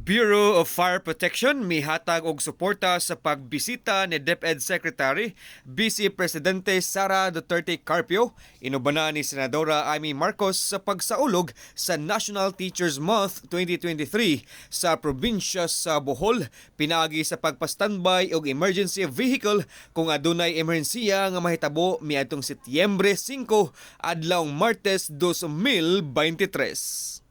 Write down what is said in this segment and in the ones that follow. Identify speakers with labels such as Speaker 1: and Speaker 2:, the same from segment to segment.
Speaker 1: Bureau of Fire Protection mihatag og suporta sa pagbisita ni DepEd Secretary Vice Presidente Sara Duterte Carpio inubana ni Senadora Amy Marcos sa pagsaulog sa National Teachers Month 2023 sa probinsya sa Bohol pinaagi sa pagpa-standby og emergency vehicle kung adunay emerhensiya nga mahitabo miadtong Setyembre 5 adlawng Martes 2023.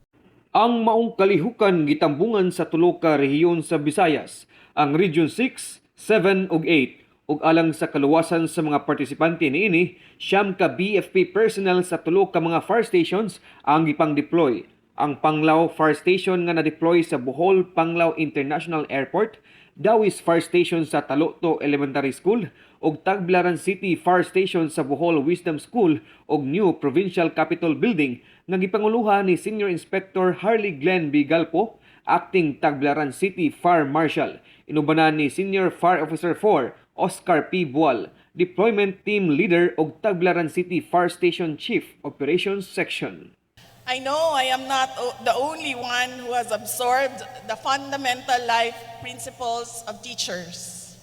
Speaker 2: Ang maong kalihukan gitambungan sa tulo ka rehiyon sa Visayas, ang Region 6, 7 ug 8 ug alang sa kaluwasan sa mga partisipante niini, siyam ka BFP personnel sa tulo ka mga fire stations ang gipang-deploy. Ang Panglao Fire Station nga na-deploy sa Bohol Panglao International Airport, Dawis Fire Station sa Taloto Elementary School ug Tagbilaran City Fire Station sa Bohol Wisdom School ug New Provincial Capitol Building nga gipanguluhan ni Senior Inspector Harley Glenn B. Galpo, Acting Tagbilaran City Fire Marshal. Inubanan ni Senior Fire Officer 4 Oscar P. Bual, Deployment Team Leader ug Tagbilaran City Fire Station Chief Operations Section.
Speaker 3: I know I am not the only one who has absorbed the fundamental life principles of teachers.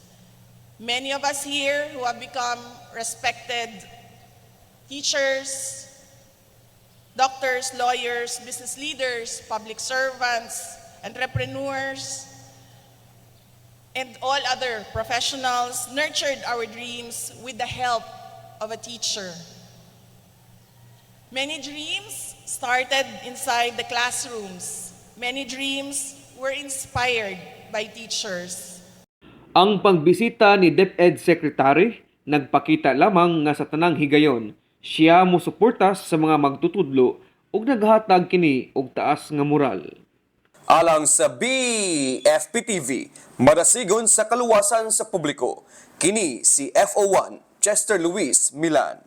Speaker 3: Many of us here who have become respected teachers, doctors, lawyers, business leaders, public servants, entrepreneurs, and all other professionals nurtured our dreams with the help of a teacher. Many dreams started inside the classrooms. Many dreams were inspired by teachers.
Speaker 2: Ang pagbisita ni DepEd Secretary nagpakita lamang nga sa tanang higayon siya mosuporta sa mga magtutudlo ug naghatag kini og taas nga moral.
Speaker 4: Alang sa BFP-TV, madasigon sa kaluwasan sa publiko, kini si FO1 Chester Luis Milan.